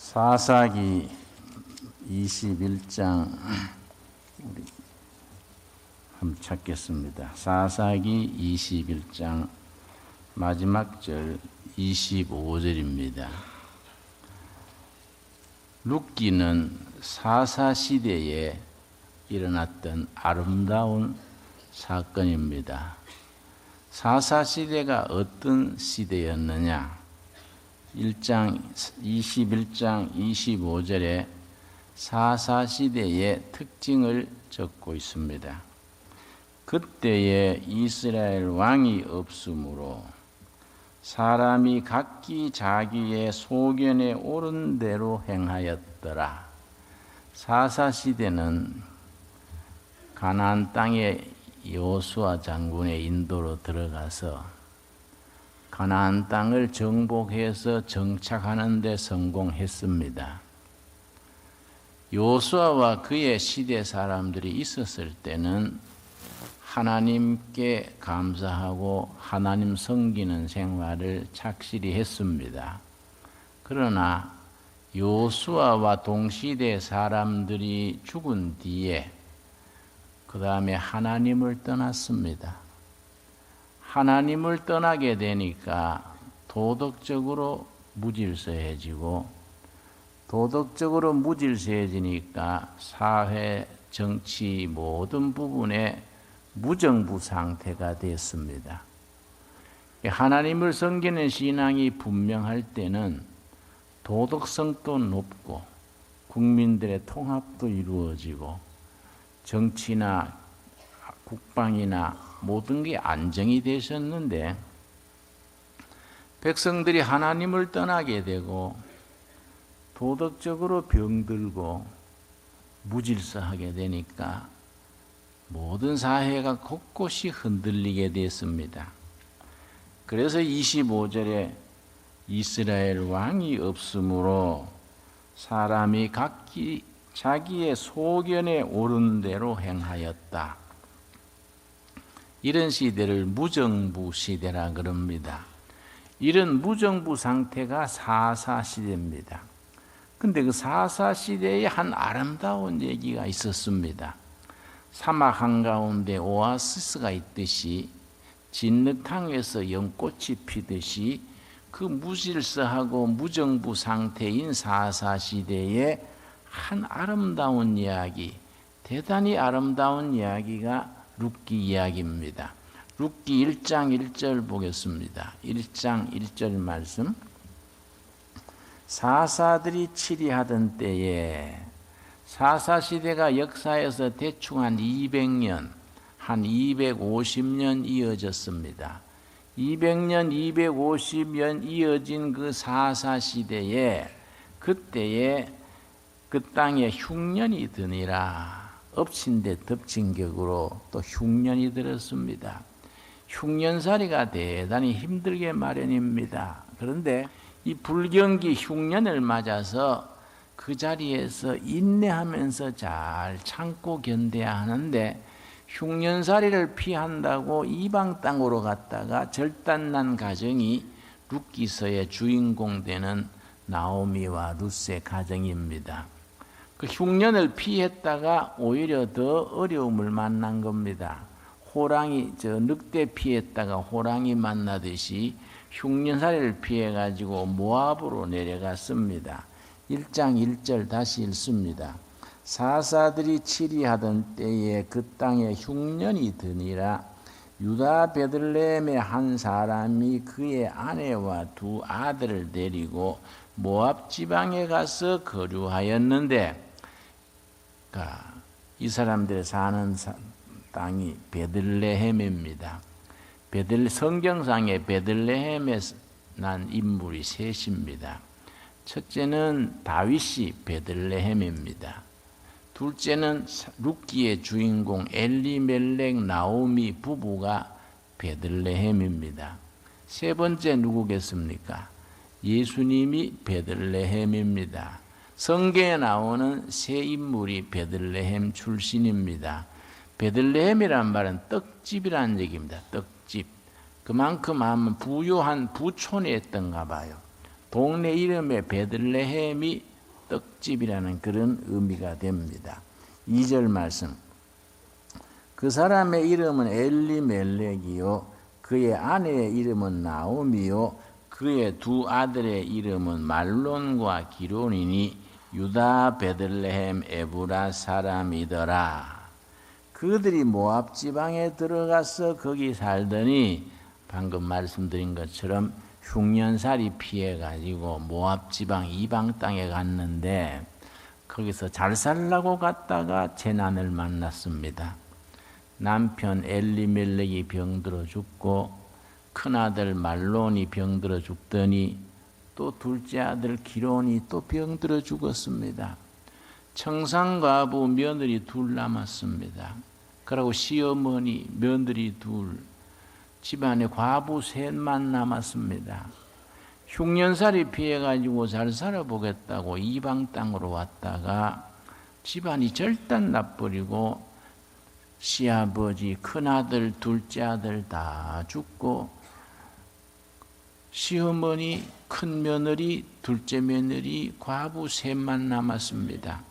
사사기 21장 우리 한번 찾겠습니다. 사사기 21장 마지막 절 25절입니다. 룻기는 사사시대에 일어났던 아름다운 사건입니다. 사사시대가 어떤 시대였느냐? 21장 25절에 사사시대의 특징을 적고 있습니다. 그때에 이스라엘 왕이 없으므로 사람이 각기 자기의 소견에 옳은 대로 행하였더라. 사사시대는 가나안 땅에 여호수아 장군의 인도로 들어가서 가나안 땅을 정복해서 정착하는 데 성공했습니다. 여호수아와 그의 시대 사람들이 있었을 때는 하나님께 감사하고 하나님 섬기는 생활을 착실히 했습니다. 그러나 여호수아와 동시대 사람들이 죽은 뒤에 그 다음에 하나님을 떠났습니다. 하나님을 떠나게 되니까 도덕적으로 무질서해지고 도덕적으로 무질서해지니까 사회, 정치 모든 부분에 무정부 상태가 됐습니다. 하나님을 섬기는 신앙이 분명할 때는 도덕성도 높고 국민들의 통합도 이루어지고 정치나 국방이나 모든 게 안정이 되셨는데 백성들이 하나님을 떠나게 되고 도덕적으로 병들고 무질서하게 되니까 모든 사회가 곳곳이 흔들리게 됐습니다. 그래서 25절에 이스라엘 왕이 없으므로 사람이 각기 자기의 소견에 옳은 대로 행하였다. 이런 시대를 무정부 시대라 그럽니다. 이런 무정부 상태가 사사시대입니다. 근데 그 사사시대에 한 아름다운 얘기가 있었습니다. 사막 한가운데 오아시스가 있듯이 진흙탕에서 연꽃이 피듯이 그 무질서하고 무정부 상태인 사사시대에 한 아름다운 이야기, 대단히 아름다운 이야기가 룻기 이야기입니다. 룻기 1장 1절 보겠습니다. 1장 1절 말씀. 사사들이 치리하던 때에 사사시대가 역사에서 대충 한 200년, 한 250년 이어졌습니다. 200년, 250년 이어진 그 사사시대에 그때에 그 땅에 흉년이 드니라. 엎친 데 덮친 격으로 또 흉년이 들었습니다. 흉년살이가 대단히 힘들게 마련입니다. 그런데 이 불경기 흉년을 맞아서 그 자리에서 인내하면서 잘 참고 견뎌야 하는데 흉년살이를 피한다고 이방 땅으로 갔다가 절단난 가정이 룻기서의 주인공 되는 나오미와 룻의 가정입니다. 그 흉년을 피했다가 오히려 더 어려움을 만난 겁니다. 호랑이, 늑대 피했다가 호랑이 만나듯이 흉년살이를 피해가지고 모압으로 내려갔습니다. 1장 1절 다시 읽습니다. 사사들이 치리하던 때에 그 땅에 흉년이 드니라. 유다 베들레헴의 한 사람이 그의 아내와 두 아들을 데리고 모압 지방에 가서 거류하였는데 이 사람들이 사는 땅이 베들레헴입니다. 성경상에 베들레헴에 난 인물이 셋입니다. 첫째는 다윗이 베들레헴입니다. 둘째는 룻기의 주인공 엘리멜렉 나오미 부부가 베들레헴입니다. 세 번째 누구겠습니까? 예수님이 베들레헴입니다. 성경에 나오는 세 인물이 베들레헴 출신입니다. 베들레헴이란 말은 떡집이라는 얘기입니다. 떡집. 그만큼 하면 부유한 부촌이었던가 봐요. 동네 이름에 베들레헴이 떡집이라는 그런 의미가 됩니다. 2절 말씀. 그 사람의 이름은 엘리멜렉이요 그의 아내의 이름은 나오미요 그의 두 아들의 이름은 말론과 기론이니 유다 베들레헴 에브라 사람이더라. 그들이 모압 지방에 들어가서 거기 살더니 방금 말씀드린 것처럼 흉년살이 피해가지고 모압 지방 이방 땅에 갔는데 거기서 잘 살라고 갔다가 재난을 만났습니다. 남편 엘리멜렉이 병들어 죽고 큰아들 말론이 병들어 죽더니 또 둘째 아들 기론이 또 병들어 죽었습니다. 청산과부 며느리 둘 남았습니다. 그리고 시어머니 며느리 둘, 집안에 과부 셋만 남았습니다. 흉년살이 피해가지고 잘 살아보겠다고 이방 땅으로 왔다가 집안이 절단 나버리고 시아버지, 큰아들, 둘째 아들 다 죽고 시어머니, 큰며느리, 둘째 며느리, 과부 셋만 남았습니다.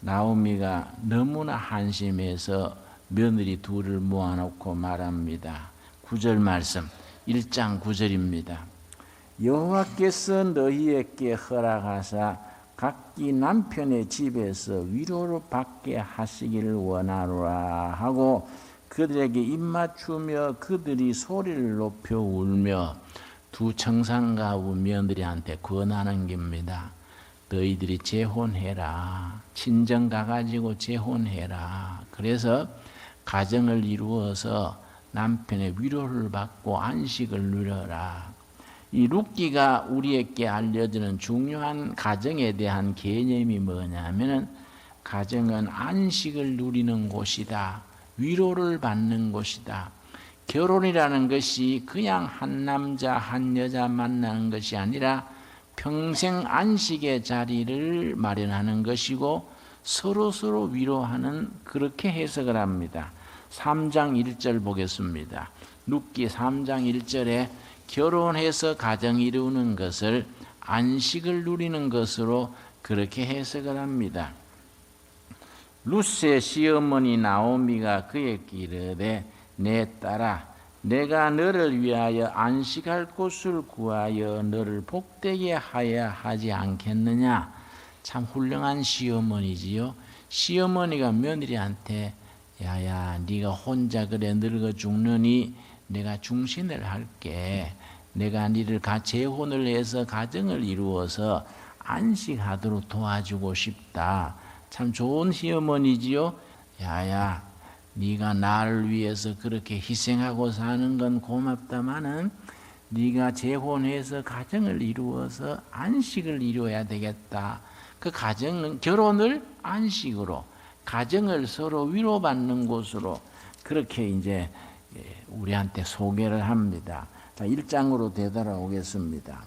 나오미가 너무나 한심해서 며느리 둘을 모아놓고 말합니다. 9절 말씀, 1장 9절입니다. 여호와께서 너희에게 허락하사 각기 남편의 집에서 위로를 받게 하시기를 원하노라 하고 그들에게 입맞추며 그들이 소리를 높여 울며 두 청산가부 며느리한테 권하는 겁니다. 너희들이 재혼해라. 친정 가가지고 재혼해라. 그래서 가정을 이루어서 남편의 위로를 받고 안식을 누려라. 이 룻기가 우리에게 알려주는 중요한 가정에 대한 개념이 뭐냐면은 가정은 안식을 누리는 곳이다. 위로를 받는 곳이다. 결혼이라는 것이 그냥 한 남자 한 여자 만나는 것이 아니라 평생 안식의 자리를 마련하는 것이고 서로 위로하는 그렇게 해석을 합니다. 3장 1절 보겠습니다. 룻기 3장 1절에 결혼해서 가정 이루는 것을 안식을 누리는 것으로 그렇게 해석을 합니다. 룻의 시어머니 나오미가 그에게 이르되 내 딸아 내가 너를 위하여 안식할 곳을 구하여 너를 복되게 하여야 하지 않겠느냐. 참 훌륭한 시어머니지요. 시어머니가 며느리한테 야야 네가 혼자 그래 늙어 죽느니 내가 중신을 할게. 내가 너를 재혼을 해서 가정을 이루어서 안식하도록 도와주고 싶다. 참 좋은 시어머니지요. 야야 네가 나를 위해서 그렇게 희생하고 사는 건 고맙다마는 네가 재혼해서 가정을 이루어서 안식을 이루어야 되겠다. 그 가정은 결혼을 안식으로 가정을 서로 위로받는 곳으로 그렇게 이제 우리한테 소개를 합니다. 자, 1장으로 되돌아오겠습니다.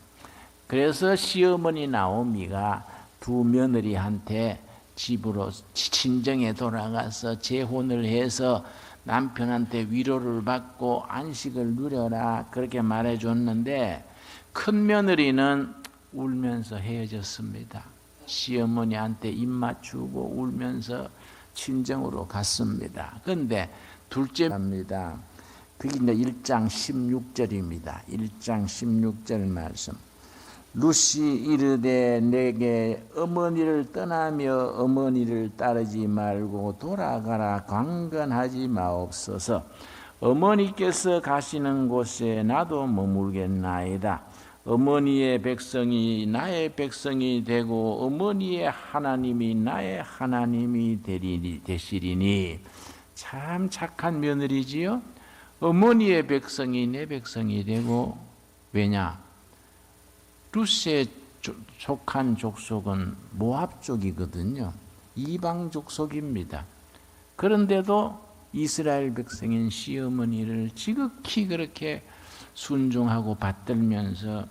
그래서 시어머니 나오미가 두 며느리한테 집으로 친정에 돌아가서 재혼을 해서 남편한테 위로를 받고 안식을 누려라 그렇게 말해줬는데 큰 며느리는 울면서 헤어졌습니다. 시어머니한테 입맞추고 울면서 친정으로 갔습니다. 그런데 둘째입니다. 그게 이제 1장 16절입니다. 1장 16절 말씀. 룻이 이르되 내게 어머니를 떠나며 어머니를 따르지 말고 돌아가라 강건하지 마옵소서. 어머니께서 가시는 곳에 나도 머물겠나이다. 어머니의 백성이 나의 백성이 되고 어머니의 하나님이 나의 하나님이 되시리니. 참 착한 며느리지요. 어머니의 백성이 내 백성이 되고 왜냐? 룻의 속한 족속은 모압 쪽이거든요. 이방 족속입니다. 그런데도 이스라엘 백성인 시어머니를 지극히 그렇게 순종하고 받들면서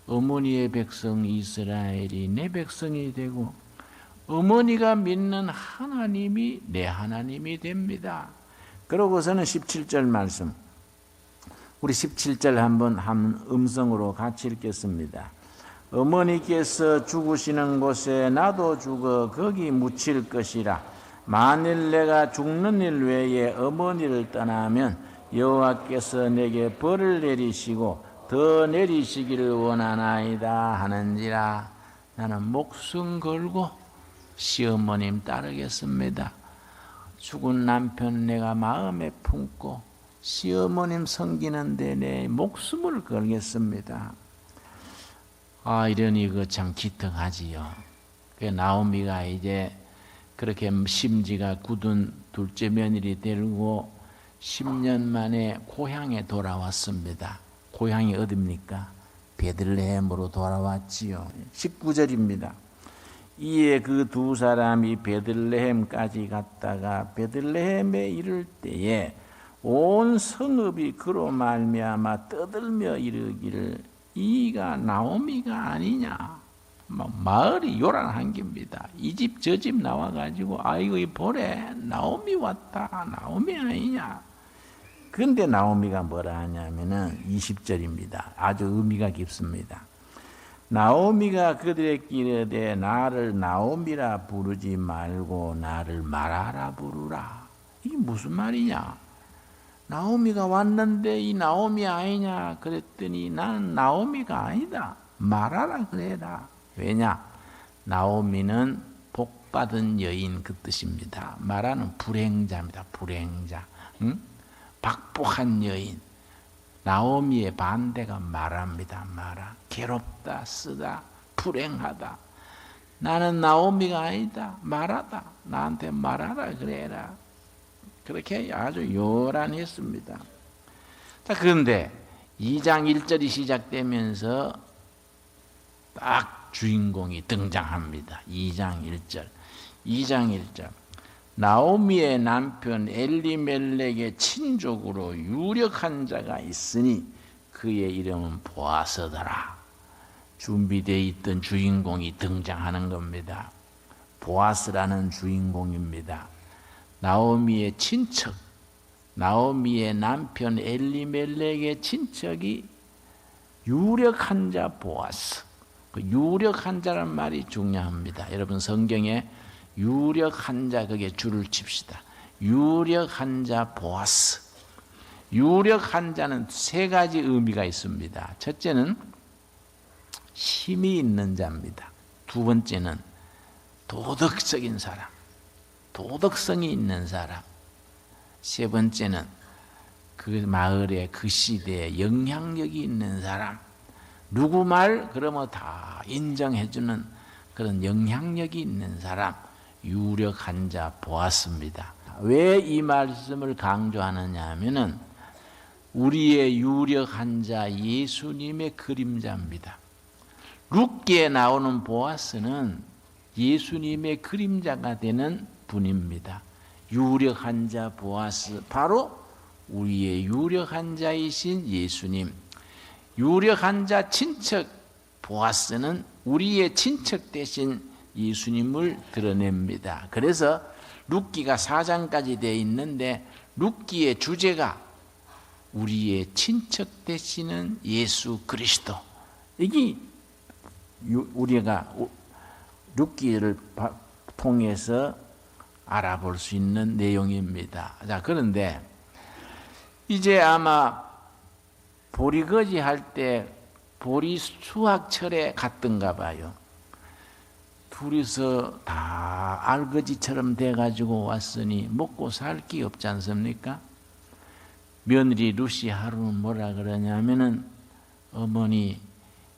어머니의 백성 이스라엘이 내 백성이 되고 어머니가 믿는 하나님이 내 하나님이 됩니다. 그러고서는 17절 말씀, 우리 17절 한번 한 음성으로 같이 읽겠습니다. 어머니께서 죽으시는 곳에 나도 죽어 거기 묻힐 것이라. 만일 내가 죽는 일 외에 어머니를 떠나면 여호와께서 내게 벌을 내리시고 더 내리시기를 원하나이다 하는지라. 나는 목숨 걸고 시어머님 따르겠습니다. 죽은 남편 내가 마음에 품고 시어머님 섬기는데 내 목숨을 걸겠습니다. 이러니 그 참 기특하지요. 나오미가 이제 그렇게 심지가 굳은 둘째 며느리 데리고 10년 만에 고향에 돌아왔습니다. 고향이 어딥니까? 베들레헴으로 돌아왔지요. 19절입니다. 이에 그 두 사람이 베들레헴까지 갔다가 베들레헴에 이를 때에 온 성읍이 그로 말미암아 떠들며 이르기를 이가 나오미가 아니냐. 마을이 요란한 겁니다. 이 집 저 집 나와가지고 아이고 이 보래 나오미 왔다. 나오미 아니냐. 그런데 나오미가 뭐라 하냐면은 20절입니다. 아주 의미가 깊습니다. 나오미가 그들에게 이르되 나를 나오미라 부르지 말고 나를 마라라 부르라. 이게 무슨 말이냐? 나오미가 왔는데 이 나오미 아니냐 그랬더니 나는 나오미가 아니다. 마라라 그래라. 왜냐? 나오미는 복받은 여인 그 뜻입니다. 마라는 불행자입니다. 불행자. 응? 박복한 여인. 나오미의 반대가 마라입니다. 마라. 괴롭다, 쓰다, 불행하다. 나는 나오미가 아니다. 마라다. 나한테 마라라 그래라. 그렇게 아주 요란히 했습니다. 자, 그런데 2장 1절이 시작되면서 딱 주인공이 등장합니다. 2장 1절. 2장 1절. 나오미의 남편 엘리멜렉의 친족으로 유력한 자가 있으니 그의 이름은 보아스더라. 준비되어 있던 주인공이 등장하는 겁니다. 보아스라는 주인공입니다. 나오미의 친척, 나오미의 남편 엘리멜렉의 친척이 유력한 자 보아스. 그 유력한 자란 말이 중요합니다. 여러분 성경에 유력한 자 그게 줄을 칩시다. 유력한 자 보아스. 유력한 자는 세 가지 의미가 있습니다. 첫째는 힘이 있는 자입니다. 두 번째는 도덕적인 사람. 도덕성이 있는 사람. 세 번째는 그 마을에 그 시대에 영향력이 있는 사람. 누구 말 그러면 다 인정해주는 그런 영향력이 있는 사람. 유력한 자 보았습니다. 왜 이 말씀을 강조하느냐 하면은 우리의 유력한 자 예수님의 그림자입니다. 룻기에 나오는 보아스는 예수님의 그림자가 되는 분입니다. 유력한 자 보아스, 바로 우리의 유력한 자이신 예수님. 유력한 자 친척 보아스는 우리의 친척 대신 예수님을 드러냅니다. 그래서 룻기가 4장까지 되어 있는데 룻기의 주제가 우리의 친척 되시는 예수 그리스도. 이게 우리가 룻기를 통해서 알아볼 수 있는 내용입니다. 자, 그런데 이제 아마 보리거지 할 때 보리 수확철에 갔던가 봐요. 둘이서 다 알거지처럼 돼가지고 왔으니 먹고 살 게 없지 않습니까? 며느리 루시 하루는 뭐라 그러냐면은 어머니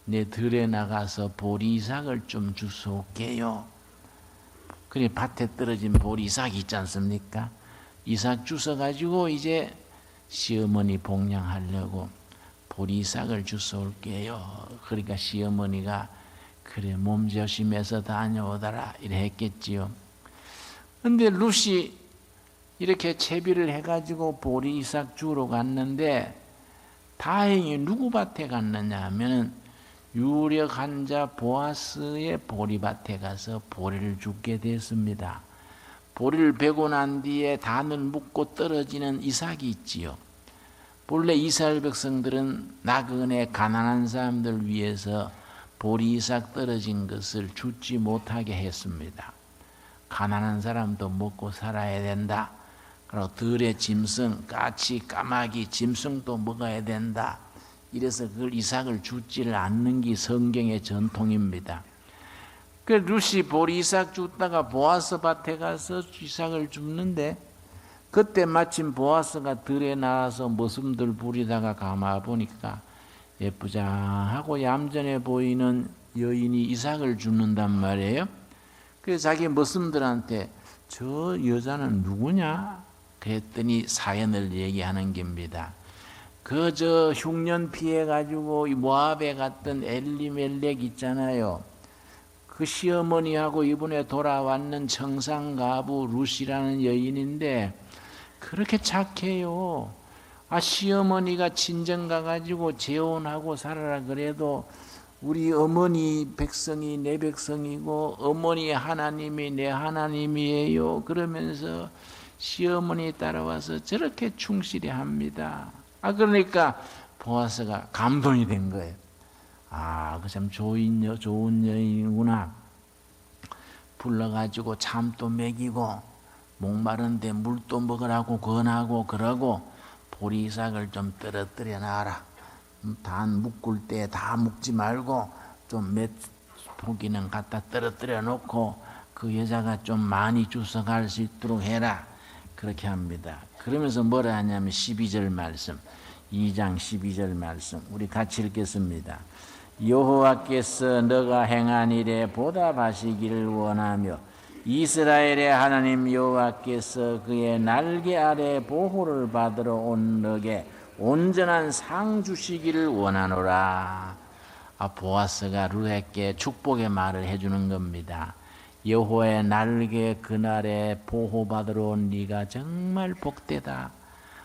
내 들에 나가서 보리삭을 좀 주워올게요. 그래 밭에 떨어진 보리삭 있지 않습니까? 이삭 주워가지고 이제 시어머니 복양하려고 보리삭을 주워올게요. 그러니까 시어머니가 그래 몸조심해서 다녀오더라 이래 했겠지요. 근데 룻이 이렇게 채비를 해가지고 보리삭 주러 갔는데 다행히 누구 밭에 갔느냐 하면은 유력한 자 보아스의 보리밭에 가서 보리를 줍게 됐습니다. 보리를 베고 난 뒤에 단을 묶고 떨어지는 이삭이 있지요. 본래 이스라엘 백성들은 나그네 가난한 사람들 위해서 보리 이삭 떨어진 것을 줍지 못하게 했습니다. 가난한 사람도 먹고 살아야 된다. 그리고 들의 짐승, 까치, 까마귀, 짐승도 먹어야 된다. 이래서 그걸 이삭을 줍지를 않는 게 성경의 전통입니다. 그 룻이 보리 이삭 줍다가 보아스 밭에 가서 이삭을 줍는데 그때 마침 보아스가 들에 나와서 머슴들 부리다가 가만 보니까 예쁘장하고 얌전해 보이는 여인이 이삭을 줍는단 말이에요. 그래서 자기 머슴들한테 저 여자는 누구냐? 그랬더니 사연을 얘기하는 겁니다. 저 흉년 피해 가지고 모압에 갔던 엘리멜렉 있잖아요. 그 시어머니하고 이번에 돌아왔는 청상가부 룻이라는 여인인데 그렇게 착해요. 시어머니가 친정 가가지고 재혼하고 살아라 그래도 우리 어머니 백성이 내 백성이고 어머니 하나님이 내 하나님이에요. 그러면서 시어머니 따라와서 저렇게 충실히 합니다. 그러니까 보아스가 감동이 된 거예요. 그 참 좋은 여인이구나. 불러가지고 잠도 먹이고 목마른데 물도 먹으라고 권하고 그러고 보리 이삭을 좀 떨어뜨려 놔라. 단 묶을 때 다 묶지 말고 좀 몇 포기는 갖다 떨어뜨려 놓고 그 여자가 좀 많이 주워 갈 수 있도록 해라. 그렇게 합니다. 그러면서 뭐라 하냐면 12절 말씀, 2장 12절 말씀 우리 같이 읽겠습니다. 여호와께서 너가 행한 일에 보답하시기를 원하며 이스라엘의 하나님 여호와께서 그의 날개 아래 보호를 받으러 온 너에게 온전한 상 주시기를 원하노라. 보아스가 룻에게 축복의 말을 해주는 겁니다. 여호와의 날개 그날에 보호받으러 온 네가 정말 복되다.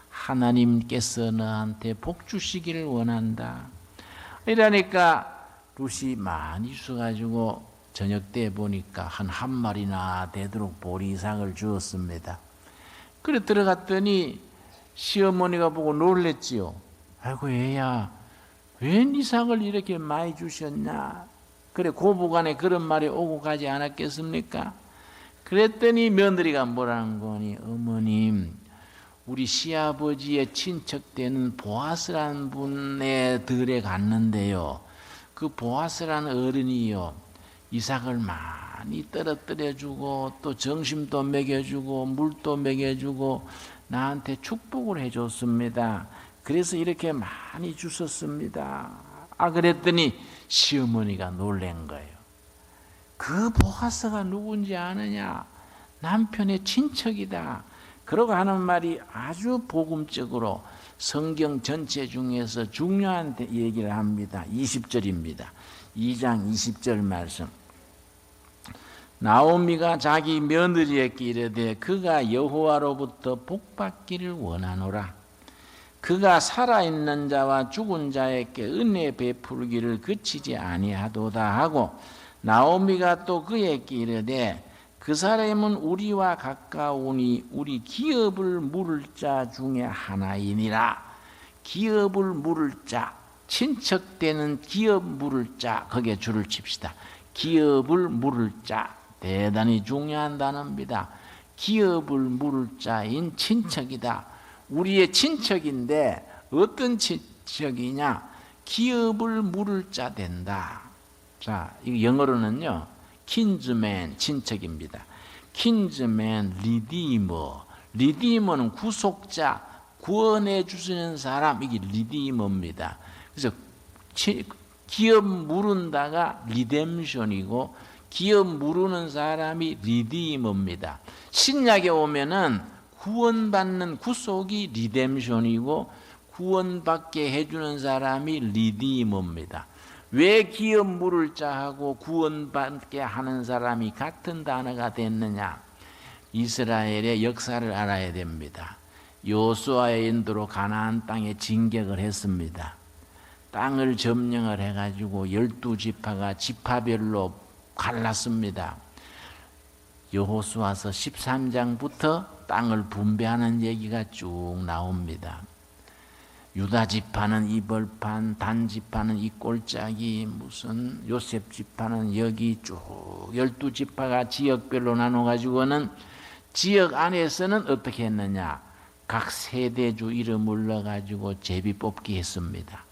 하나님께서 너한테 복 주시기를 원한다. 이러니까 룻이 많이 주셔가지고 저녁 때 보니까 한 마리나 되도록 보리 이삭을 주었습니다. 그래 들어갔더니 시어머니가 보고 놀랬지요. 아이고 얘야, 웬 이삭을 이렇게 많이 주셨냐? 그래 고부간에 그런 말이 오고 가지 않았겠습니까? 그랬더니 며느리가 뭐라는 거니? 어머님, 우리 시아버지의 친척되는 보아스라는 분의 들에 갔는데요. 그 보아스라는 어른이요, 이삭을 많이 떨어뜨려주고 또 정심도 먹여주고 물도 먹여주고 나한테 축복을 해줬습니다. 그래서 이렇게 많이 주셨습니다. 그랬더니 시어머니가 놀란 거예요. 그 보아스가 누군지 아느냐? 남편의 친척이다. 그러고 하는 말이 아주 복음적으로 성경 전체 중에서 중요한 얘기를 합니다. 20절입니다. 2장 20절 말씀. 나오미가 자기 며느리에게 이르되 그가 여호와로부터 복받기를 원하노라. 그가 살아있는 자와 죽은 자에게 은혜 베풀기를 그치지 아니하도다 하고 나오미가 또 그에게 이르되 그 사람은 우리와 가까우니 우리 기업을 물을 자 중에 하나이니라. 기업을 물을 자, 친척되는 기업 물을 자, 거기에 줄을 칩시다. 기업을 물을 자, 대단히 중요한 단어입니다. 기업을 물을 자인 친척이다. 우리의 친척인데 어떤 친척이냐? 기업을 물을 자 된다. 자, 이거 영어로는요, 킨즈맨 친척입니다. 킨즈맨 리디머. 리디머는 구속자, 구원해 주시는 사람, 이게 리디머입니다. 그래서 기업 물은다가 리뎀션이고 기업 물으는 사람이 리디머입니다. 신약에 오면은 구원받는 구속이 리뎀션이고 구원받게 해주는 사람이 리디머입니다. 왜 기업 물을 자하고 구원받게 하는 사람이 같은 단어가 됐느냐? 이스라엘의 역사를 알아야 됩니다. 여호수아의 인도로 가나안 땅에 진격을 했습니다. 땅을 점령을 해가지고 12지파가 지파별로 갈랐습니다. 여호수아서 13장부터 땅을 분배하는 얘기가 쭉 나옵니다. 유다 지파는 이 벌판, 단 지파는 이 꼴짝이, 무슨 요셉 지파는 여기 쭉 12지파가 지역별로 나눠가지고는 지역 안에서는 어떻게 했느냐, 각 세대주 이름을 넣어가지고 제비 뽑기 했습니다.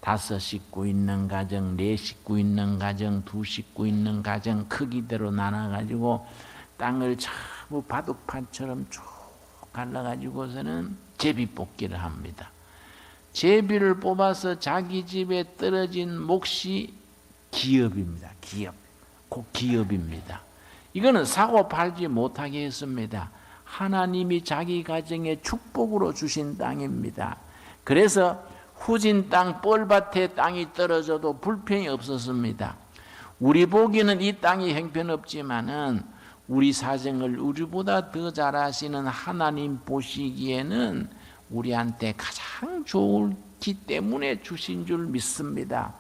5 식구 있는 가정, 4 식구 있는 가정, 2 식구 있는 가정 크기대로 나눠가지고 땅을 전부 바둑판처럼 쭉 갈라가지고서는 제비 뽑기를 합니다. 제비를 뽑아서 자기 집에 떨어진 몫이 기업입니다. 기업. 곧 기업입니다. 이거는 사고 팔지 못하게 했습니다. 하나님이 자기 가정에 축복으로 주신 땅입니다. 그래서 후진 땅, 뻘밭에 땅이 떨어져도 불평이 없었습니다. 우리 보기에는 이 땅이 형편없지만은 우리 사정을 우리보다 더 잘 아시는 하나님 보시기에는 우리한테 가장 좋기 때문에 주신 줄 믿습니다.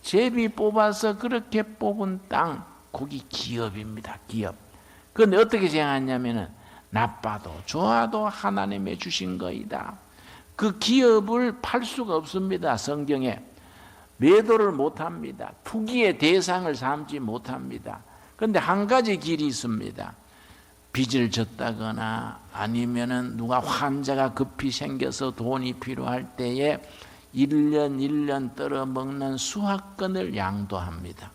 제비 뽑아서 그렇게 뽑은 땅, 거기 기업입니다. 기업. 그런데 어떻게 생각하냐면은 나빠도 좋아도 하나님의 주신 거이다. 그 기업을 팔 수가 없습니다. 성경에 매도를 못합니다. 투기의 대상을 삼지 못합니다. 그런데 한 가지 길이 있습니다. 빚을 졌다거나 아니면은 누가 환자가 급히 생겨서 돈이 필요할 때에 1년 떨어먹는 수확권을 양도합니다.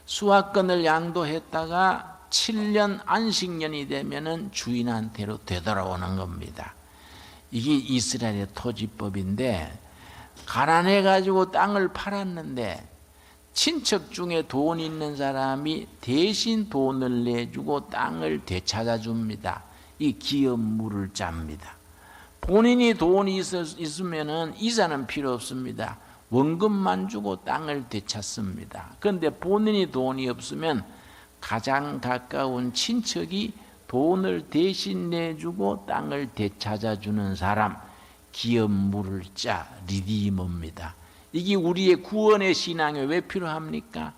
수확권을 양도했다가 7년 안식년이 되면은 주인한테로 되돌아오는 겁니다. 이게 이스라엘의 토지법인데, 가난해가지고 땅을 팔았는데 친척 중에 돈 있는 사람이 대신 돈을 내주고 땅을 되찾아줍니다. 이 기업물을 짭니다. 본인이 돈이 있으면은 이자는 필요 없습니다. 원금만 주고 땅을 되찾습니다. 그런데 본인이 돈이 없으면 가장 가까운 친척이 돈을 대신 내주고 땅을 되찾아주는 사람, 기업물을 짜, 리디머입니다. 이게 우리의 구원의 신앙에 왜 필요합니까?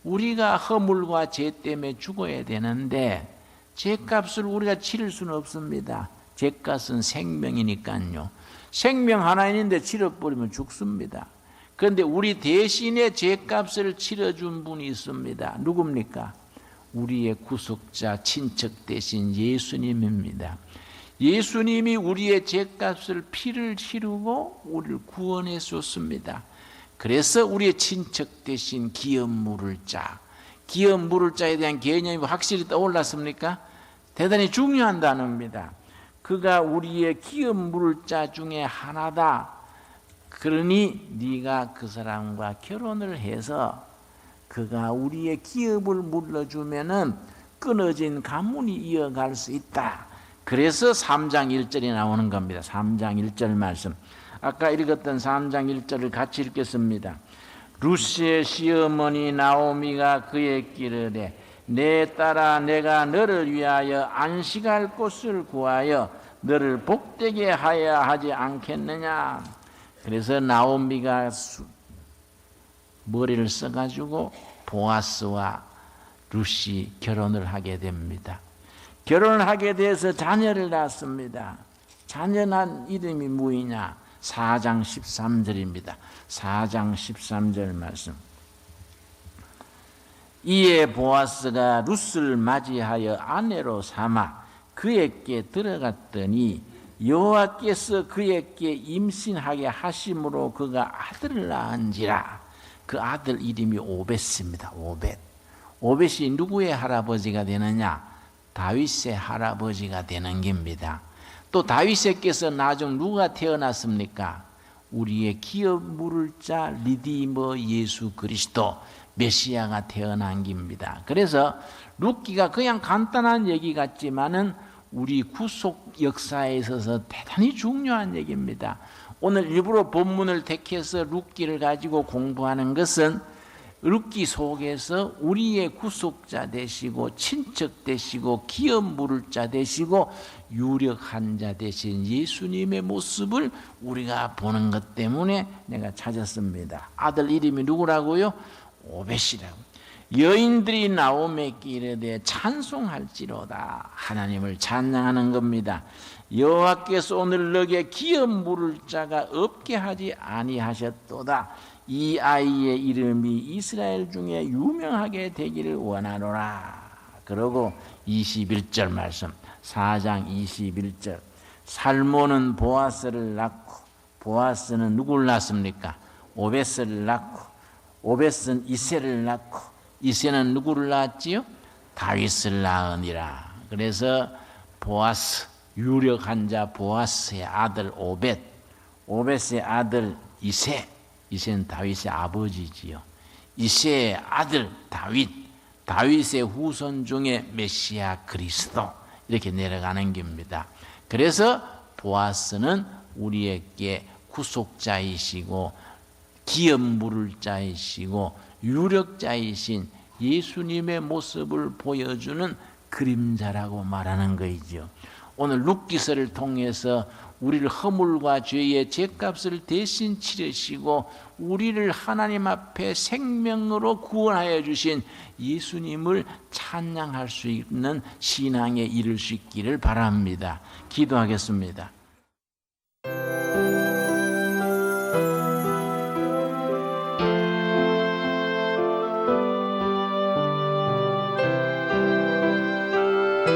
우리가 허물과 죄 때문에 죽어야 되는데 죄값을 우리가 치를 수는 없습니다. 죄값은 생명이니까요. 생명 하나 있는데 치러버리면 죽습니다. 그런데 우리 대신에 죄값을 치러준 분이 있습니다. 누굽니까? 우리의 구속자, 친척 대신 예수님입니다. 예수님이 우리의 죄값을 피를 치르고 우리를 구원해 줬습니다. 그래서 우리의 친척 대신 기업물을 짜. 기업물을 짜에 대한 개념이 확실히 떠올랐습니까? 대단히 중요한 단어입니다. 그가 우리의 기업물을 짜 중에 하나다. 그러니 네가 그 사람과 결혼을 해서 그가 우리의 기업을 물러주면은 끊어진 가문이 이어갈 수 있다. 그래서 3장 1절이 나오는 겁니다. 3장 1절 말씀. 아까 읽었던 3장 1절을 같이 읽겠습니다. 루시의 시어머니 나오미가 그에게 이르되 내 딸아 내가 너를 위하여 안식할 곳을 구하여 너를 복되게 하여야 하지 않겠느냐. 그래서 나오미가 머리를 써가지고 보아스와 루시 결혼을 하게 됩니다. 결혼을 하게 돼서 자녀를 낳습니다. 자녀 낳은 이름이 뭐이냐? 4장 13절입니다. 4장 13절 말씀. 이에 보아스가 룻을 맞이하여 아내로 삼아 그에게 들어갔더니 여호와께서 그에게 임신하게 하심으로 그가 아들을 낳은지라. 그 아들 이름이 오벳입니다. 오벳이 누구의 할아버지가 되느냐? 다윗의 할아버지가 되는 겁니다. 또 다윗에게서 나중 누가 태어났습니까? 우리의 기업물을 짜 리디머 예수 그리스도 메시아가 태어난 겁니다. 그래서 룻기가 그냥 간단한 얘기 같지만은 우리 구속 역사에 있어서 대단히 중요한 얘기입니다. 오늘 일부러 본문을 택해서 룻기를 가지고 공부하는 것은 룻기 속에서 우리의 구속자 되시고 친척 되시고 기업 물을 자 되시고 유력한 자 되신 예수님의 모습을 우리가 보는 것 때문에 내가 찾았습니다. 아들 이름이 누구라고요? 오벳이라고. 여인들이 나오매께 이르되 찬송할지로다. 하나님을 찬양하는 겁니다. 여호와께서 오늘 너에게 기업 물을 자가 없게 하지 아니하셨도다. 이 아이의 이름이 이스라엘 중에 유명하게 되기를 원하노라. 그러고 21절 말씀, 4장 21절. 살몬은 보아스를 낳고, 보아스는 누구를 낳습니까? 오벳을 낳고, 오벳은 이새를 낳고, 이새는 누구를 낳았지요? 다윗을 낳으니라. 그래서 보아스, 유력한 자 보아스의 아들 오벳, 오벳의 아들 이새, 이새는 다윗의 아버지지요. 이새의 아들 다윗, 다윗의 후손 중에 메시아 그리스도, 이렇게 내려가는 겁니다. 그래서 보아스는 우리에게 구속자이시고 기업 물을 자이시고 유력자이신 예수님의 모습을 보여주는 그림자라고 말하는 거이죠. 오늘 룻기서를 통해서 우리를 허물과 죄의 죄값을 대신 치르시고 우리를 하나님 앞에 생명으로 구원하여 주신 예수님을 찬양할 수 있는 신앙에 이를 수 있기를 바랍니다. 기도하겠습니다.